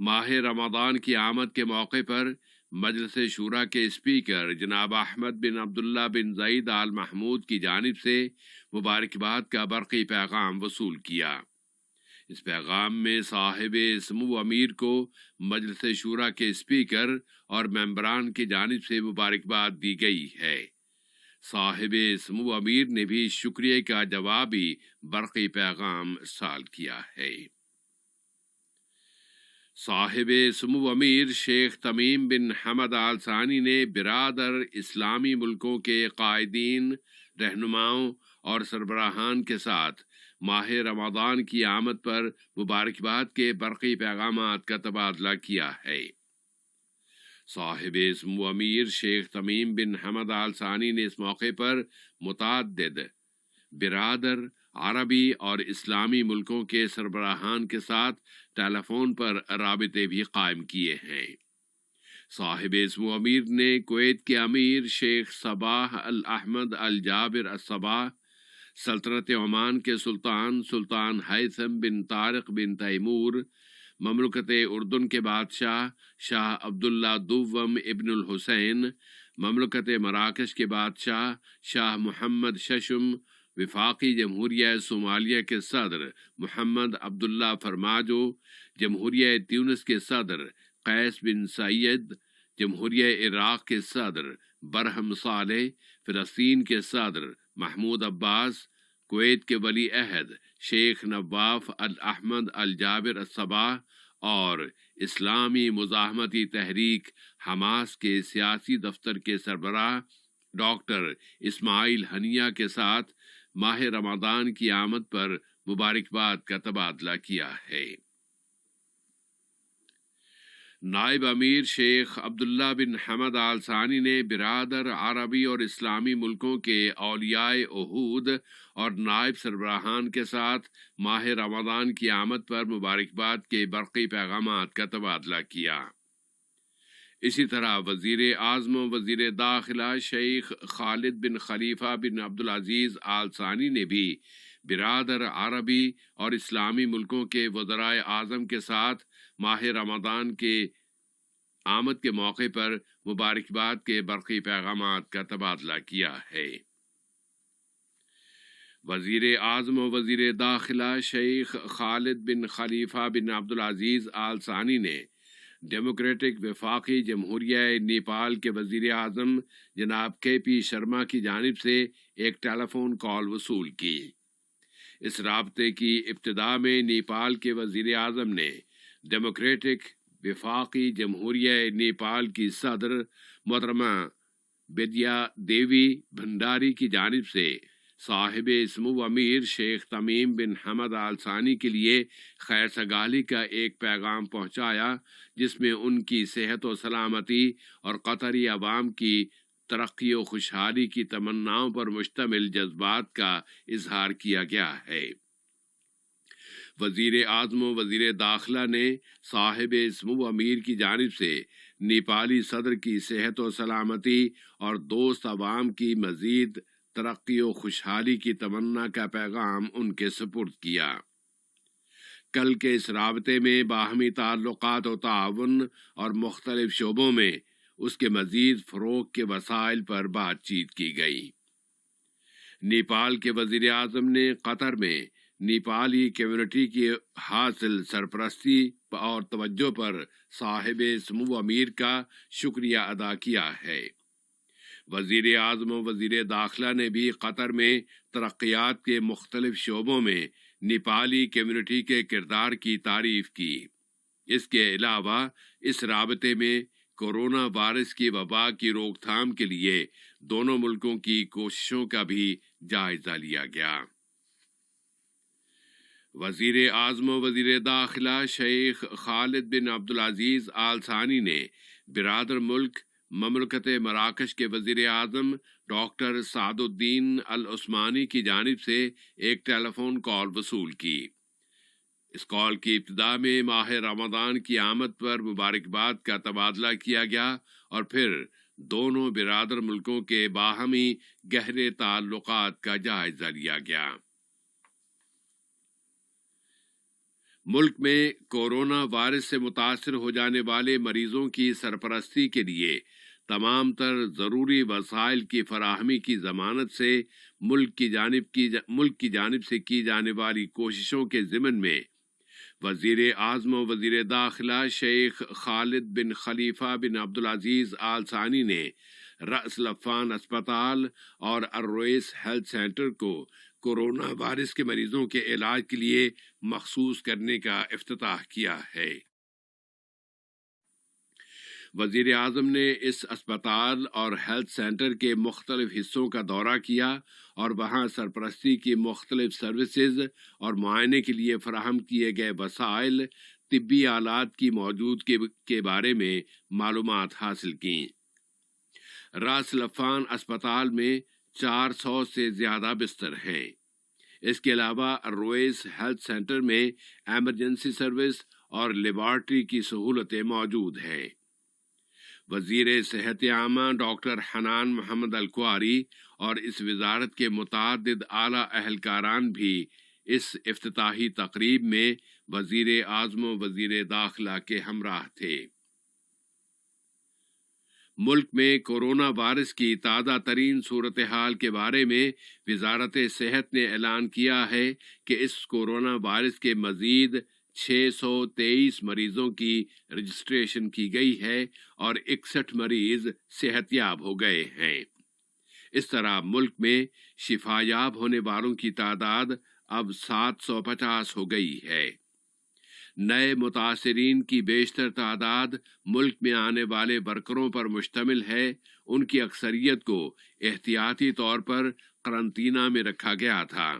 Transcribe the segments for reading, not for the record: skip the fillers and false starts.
ماہ رمضان کی آمد کے موقع پر مجلس شورا کے اسپیکر جناب احمد بن عبداللہ بن زید آل محمود کی جانب سے مبارکباد کا برقی پیغام وصول کیا۔ اس پیغام میں صاحب سمو امیر کو مجلس شورا کے اسپیکر اور ممبران کی جانب سے مبارکباد دی گئی ہے۔ صاحب سمو امیر نے بھی شکریہ کا جوابی برقی پیغام ارسال کیا ہے۔ صاحب سمو امیر شیخ تمیم بن حمد آل ثانی نے برادر اسلامی ملکوں کے قائدین، رہنماؤں اور سربراہان کے ساتھ ماہ رمضان کی آمد پر مبارکباد کے برقی پیغامات کا تبادلہ کیا ہے۔ صاحب سمو امیر شیخ تمیم بن حمد آل ثانی نے اس موقع پر متعدد برادر عربی اور اسلامی ملکوں کے سربراہان کے ساتھ ٹیلی فون پر رابطے بھی قائم کیے ہیں۔ صاحب سمو امیر نے کویت کے امیر شیخ صباح الاحمد الجابر الصباح، سلطنت عمان کے سلطان ہیثم بن طارق بن تیمور، مملکت اردن کے بادشاہ شاہ عبداللہ دوم ابن الحسین، مملکت مراکش کے بادشاہ شاہ محمد ششم، وفاقی جمہوریہ صومالیہ کے صدر محمد عبداللہ فرماجو، جمہوریہ تیونس کے صدر قیس بن سعید، جمہوریہ عراق کے صدر برہم صالح، فلسطین کے صدر محمود عباس، کویت کے ولی عہد شیخ نواف الاحمد الجابر الصباح اور اسلامی مزاحمتی تحریک حماس کے سیاسی دفتر کے سربراہ ڈاکٹر اسماعیل ہنیہ کے ساتھ ماہ رمضان کی آمد پر مبارکباد کا تبادلہ کیا ہے۔ نائب امیر شیخ عبداللہ بن حمد آل ثانی نے برادر عربی اور اسلامی ملکوں کے اولیاء عہود اور نائب سربراہان کے ساتھ ماہ رمضان کی آمد پر مبارکباد کے برقی پیغامات کا تبادلہ کیا۔ اسی طرح وزیر اعظم و وزیر داخلہ شیخ خالد بن خلیفہ بن عبدالعزیز آل ثانی نے بھی برادر عربی اور اسلامی ملکوں کے وزرائے اعظم کے ساتھ ماہ رمضان کے آمد کے موقع پر مبارکباد کے برقی پیغامات کا تبادلہ کیا ہے۔ وزیر اعظم و وزیر داخلہ شیخ خالد بن خلیفہ بن عبدالعزیز آل ثانی نے ڈیموکریٹک وفاقی جمہوریہ نیپال کے وزیر اعظم جناب کے پی شرما کی جانب سے ایک ٹیلی فون کال وصول کی۔ اس رابطے کی ابتدا میں نیپال کے وزیر اعظم نے ڈیموکریٹک وفاقی جمہوریہ نیپال کی صدر محترمہ بدیا دیوی بھنڈاری کی جانب سے صاحب سمو امیر شیخ تمیم بن حمد آل ثانی کے لیے خیر سگالی کا ایک پیغام پہنچایا، جس میں ان کی صحت و سلامتی اور قطری عوام کی ترقی و خوشحالی کی تمناؤں پر مشتمل جذبات کا اظہار کیا گیا ہے۔ وزیر اعظم و وزیر داخلہ نے صاحب سمو امیر کی جانب سے نیپالی صدر کی صحت و سلامتی اور دوست عوام کی مزید ترقی و خوشحالی کی تمنا کا پیغام ان کے سپرد کیا۔ کل کے اس رابطے میں باہمی تعلقات و تعاون اور مختلف شعبوں میں اس کے مزید فروغ کے وسائل پر بات چیت کی گئی۔ نیپال کے وزیر اعظم نے قطر میں نیپالی کمیونٹی کی حاصل سرپرستی اور توجہ پر صاحب سمو امیر کا شکریہ ادا کیا ہے۔ وزیر اعظم و وزیر داخلہ نے بھی قطر میں ترقیات کے مختلف شعبوں میں نیپالی کمیونٹی کے کردار کی تعریف کی۔ اس کے علاوہ اس رابطے میں کورونا وائرس کی وبا کی روک تھام کے لیے دونوں ملکوں کی کوششوں کا بھی جائزہ لیا گیا۔ وزیر اعظم و وزیر داخلہ شیخ خالد بن عبدالعزیز آل ثانی نے برادر ملک مملکت مراکش کے وزیر اعظم ڈاکٹر سعد الدین العثمانی کی جانب سے ایک ٹیلی فون کال وصول کی۔ اس کال کی ابتدا میں ماہ رمضان کی آمد پر مبارکباد کا تبادلہ کیا گیا اور پھر دونوں برادر ملکوں کے باہمی گہرے تعلقات کا جائزہ لیا گیا۔ ملک میں کورونا وائرس سے متاثر ہو جانے والے مریضوں کی سرپرستی کے لیے تمام تر ضروری وسائل کی فراہمی کی ضمانت سے ملک کی جانب سے کی جانے والی کوششوں کے ضمن میں وزیر اعظم و وزیر داخلہ شیخ خالد بن خلیفہ بن عبدالعزیز آل ثانی نے رأس لفان اسپتال اور الرویس ہیلتھ سینٹر کو کورونا وائرس کے مریضوں کے علاج کے لیے مخصوص کرنے کا افتتاح کیا ہے۔ وزیر اعظم نے اس اسپتال اور ہیلتھ سینٹر کے مختلف حصوں کا دورہ کیا اور وہاں سرپرستی کی مختلف سروسز اور معائنے کے لیے فراہم کیے گئے وسائل، طبی آلات کی موجودگی کے بارے میں معلومات حاصل کیں۔ راس لفان اسپتال میں 400 سے زیادہ بستر ہیں۔ اس کے علاوہ الرویس ہیلتھ سینٹر میں ایمرجنسی سروس اور لیبارٹری کی سہولتیں موجود ہیں۔ وزیر صحت عامہ ڈاکٹر حنان محمد الکواری اور اس وزارت کے متعدد اعلیٰ اہلکاران بھی اس افتتاحی تقریب میں وزیر اعظم و وزیر داخلہ کے ہمراہ تھے۔ ملک میں کورونا وائرس کی تازہ ترین صورتحال کے بارے میں وزارت صحت نے اعلان کیا ہے کہ اس کورونا وائرس کے مزید 623 مریضوں کی رجسٹریشن کی گئی ہے اور 61 مریض صحت یاب ہو گئے ہیں۔ اس طرح ملک میں شفا یاب ہونے والوں کی تعداد اب 750 ہو گئی ہے۔ نئے متاثرین کی بیشتر تعداد ملک میں آنے والے ورکروں پر مشتمل ہے۔ ان کی اکثریت کو احتیاطی طور پر قرنطینہ میں رکھا گیا تھا،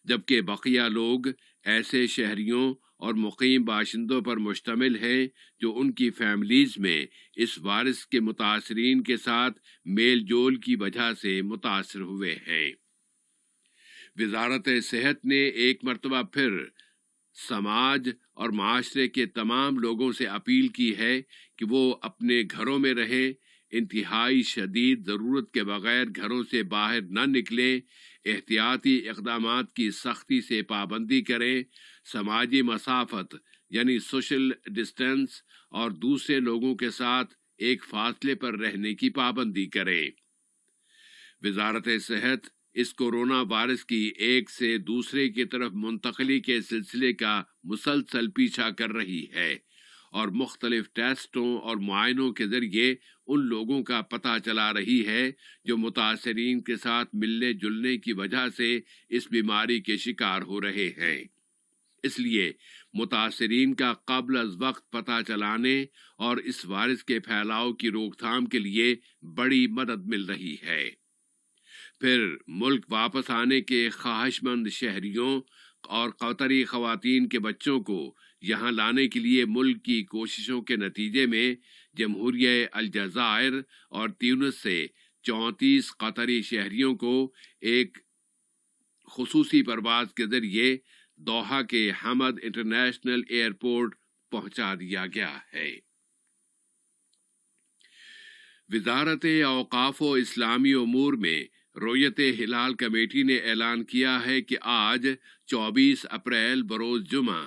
جبکہ بقیہ لوگ ایسے شہریوں اور مقیم باشندوں پر مشتمل ہیں جو ان کی فیملیز میں اس وائرس کے متاثرین کے ساتھ میل جول کی وجہ سے متاثر ہوئے ہیں۔ وزارت صحت نے ایک مرتبہ پھر سماج اور معاشرے کے تمام لوگوں سے اپیل کی ہے کہ وہ اپنے گھروں میں رہیں، انتہائی شدید ضرورت کے بغیر گھروں سے باہر نہ نکلیں، احتیاطی اقدامات کی سختی سے پابندی کریں، سماجی مسافت یعنی سوشل ڈسٹینس اور دوسرے لوگوں کے ساتھ ایک فاصلے پر رہنے کی پابندی کریں۔ وزارت صحت اس کورونا وائرس کی ایک سے دوسرے کی طرف منتقلی کے سلسلے کا مسلسل پیچھا کر رہی ہے اور مختلف ٹیسٹوں اور معائنوں کے ذریعے ان لوگوں کا پتہ چلا رہی ہے جو متاثرین کے ساتھ ملنے جلنے کی وجہ سے اس بیماری کے شکار ہو رہے ہیں۔ اس لیے متاثرین کا قبل از وقت پتہ چلانے اور اس وائرس کے پھیلاؤ کی روک تھام کے لیے بڑی مدد مل رہی ہے۔ پھر ملک واپس آنے کے خواہش مند شہریوں اور قطری خواتین کے بچوں کو یہاں لانے کے لیے ملک کی کوششوں کے نتیجے میں جمہوریہ الجزائر اور تیونس سے 34 قطری شہریوں کو ایک خصوصی پرواز کے ذریعے دوحہ کے حمد انٹرنیشنل ایئرپورٹ پہنچا دیا گیا ہے۔ وزارت اوقاف و اسلامی امور میں رویت ہلال کمیٹی نے اعلان کیا ہے کہ آج 24 اپریل بروز جمعہ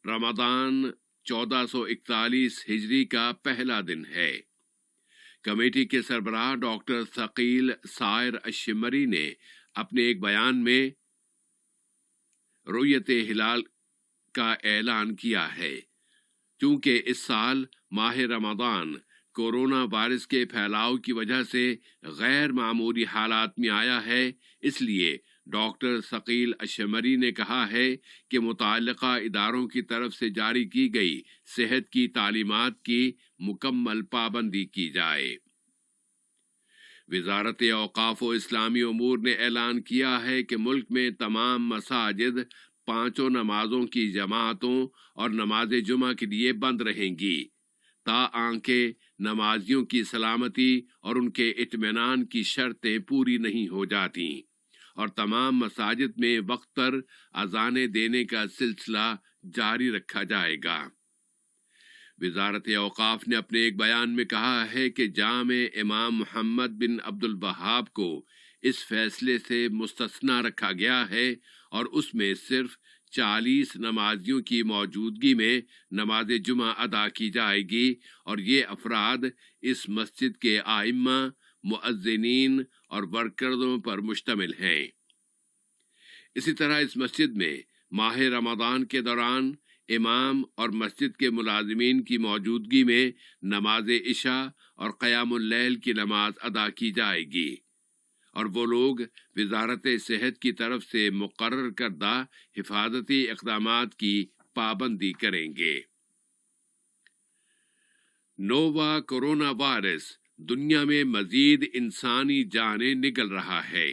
رمضان 1441 ہجری کا پہلا دن ہے۔ کمیٹی کے سربراہ ڈاکٹر ثقیل سائر الشمری نے اپنے ایک بیان میں رویت ہلال کا اعلان کیا ہے۔ چونکہ اس سال ماہ رمضان کورونا وائرس کے پھیلاؤ کی وجہ سے غیر معمولی حالات میں آیا ہے، اس لیے ڈاکٹر ثقیل الشمری نے کہا ہے کہ متعلقہ اداروں کی طرف سے جاری کی گئی صحت کی تعلیمات کی مکمل پابندی کی جائے۔ وزارت اوقاف و اسلامی امور نے اعلان کیا ہے کہ ملک میں تمام مساجد 5 نمازوں کی جماعتوں اور نماز جمعہ کے لیے بند رہیں گی تاکہ نمازیوں کی سلامتی اور ان کے اطمینان کی شرطیں پوری نہیں ہو جاتی، اور تمام مساجد میں وقت پر اذانیں دینے کا سلسلہ جاری رکھا جائے گا۔ وزارت اوقاف نے اپنے ایک بیان میں کہا ہے کہ جامع امام محمد بن عبد الوہاب کو اس فیصلے سے مستثنی رکھا گیا ہے اور اس میں صرف 40 نمازیوں کی موجودگی میں نماز جمعہ ادا کی جائے گی اور یہ افراد اس مسجد کے ائمہ، مؤذنین اور ورکروں پر مشتمل ہیں۔ اسی طرح اس مسجد میں ماہ رمضان کے دوران امام اور مسجد کے ملازمین کی موجودگی میں نماز عشاء اور قیام اللیل کی نماز ادا کی جائے گی اور وہ لوگ وزارت صحت کی طرف سے مقرر کردہ حفاظتی اقدامات کی پابندی کریں گے۔ نووا کورونا وائرس دنیا میں مزید انسانی جانیں نگل رہا ہے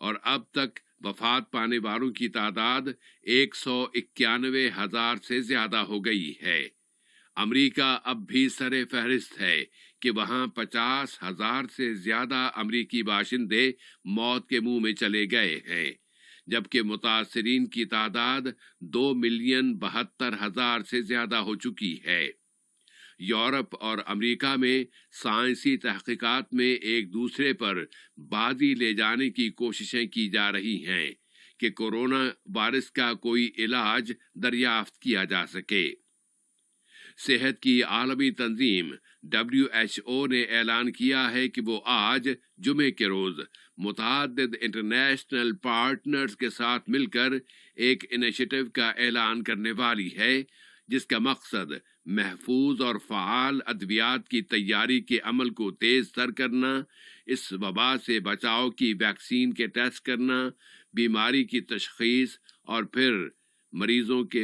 اور اب تک وفات پانے والوں کی تعداد 191,000 سے زیادہ ہو گئی ہے۔ امریکہ اب بھی سر فہرست ہے کہ وہاں 50,000 سے زیادہ امریکی باشندے موت کے منہ میں چلے گئے ہیں، جبکہ متاثرین کی تعداد 2,72,000 سے زیادہ ہو چکی ہے۔ یورپ اور امریکہ میں سائنسی تحقیقات میں ایک دوسرے پر بازی لے جانے کی کوششیں کی جا رہی ہیں کہ کورونا وائرس کا کوئی علاج دریافت کیا جا سکے۔ صحت کی عالمی تنظیم WHO نے اعلان کیا ہے کہ وہ آج جمعے کے روز متعدد انٹرنیشنل پارٹنرز کے ساتھ مل کر ایک انیشیٹو کا اعلان کرنے والی ہے جس کا مقصد محفوظ اور فعال ادویات کی تیاری کے عمل کو تیز تر کرنا، اس وبا سے بچاؤ کی ویکسین کے ٹیسٹ کرنا، بیماری کی تشخیص اور پھر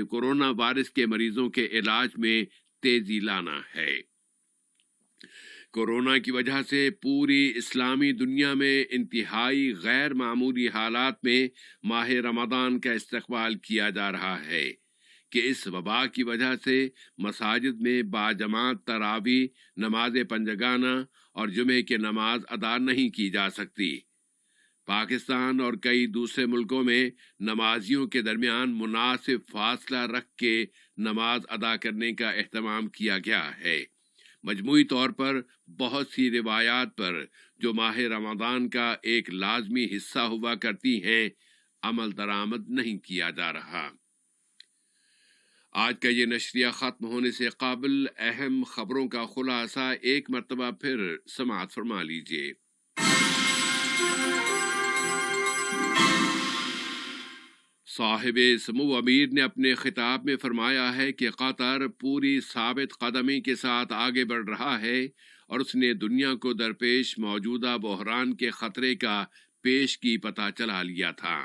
کورونا وائرس کے مریضوں کے علاج میں تیزی لانا ہے۔ کورونا کی وجہ سے پوری اسلامی دنیا میں انتہائی غیر معمولی حالات میں ماہ رمضان کا استقبال کیا جا رہا ہے کہ اس وبا کی وجہ سے مساجد میں باجماعت تراویح، نماز پنجگانہ اور جمعے کی نماز ادا نہیں کی جا سکتی۔ پاکستان اور کئی دوسرے ملکوں میں نمازیوں کے درمیان مناسب فاصلہ رکھ کے نماز ادا کرنے کا اہتمام کیا گیا ہے۔ مجموعی طور پر بہت سی روایات پر جو ماہ رمضان کا ایک لازمی حصہ ہوا کرتی ہیں، عمل درآمد نہیں کیا جا رہا۔ آج کا یہ نشریہ ختم ہونے سے قبل اہم خبروں کا خلاصہ ایک مرتبہ پھر سماعت فرما لیجیے۔ صاحب سمو امیر نے اپنے خطاب میں فرمایا ہے کہ قطر پوری ثابت قدمی کے ساتھ آگے بڑھ رہا ہے اور اس نے دنیا کو درپیش موجودہ بحران کے خطرے کا پیشگی پتہ چلا لیا تھا۔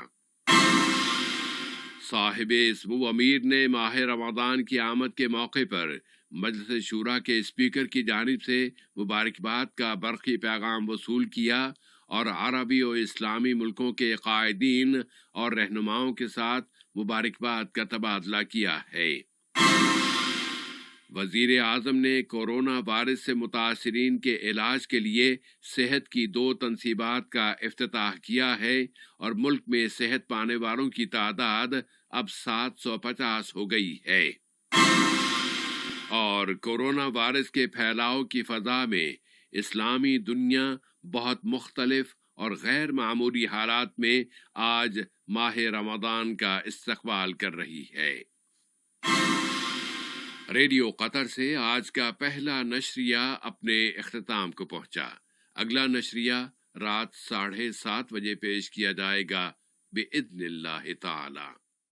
صاحب سمو امیر نے ماہ رمضان کی آمد کے موقع پر مجلس شورا کے اسپیکر کی جانب سے مبارکباد کا برقی پیغام وصول کیا اور عربی و اسلامی ملکوں کے قائدین اور رہنماؤں کے ساتھ مبارکباد کا تبادلہ کیا ہے۔ وزیر اعظم نے کورونا وائرس سے متاثرین کے علاج کے لیے صحت کی 2 تنصیبات کا افتتاح کیا ہے اور ملک میں صحت پانے والوں کی تعداد اب 750 ہو گئی ہے۔ اور کورونا وائرس کے پھیلاؤ کی فضا میں اسلامی دنیا بہت مختلف اور غیر معمولی حالات میں آج ماہ رمضان کا استقبال کر رہی ہے۔ ریڈیو قطر سے آج کا پہلا نشریہ اپنے اختتام کو پہنچا۔ اگلا نشریہ رات 7:30 بجے پیش کیا جائے گا بإذن اللہ تعالی۔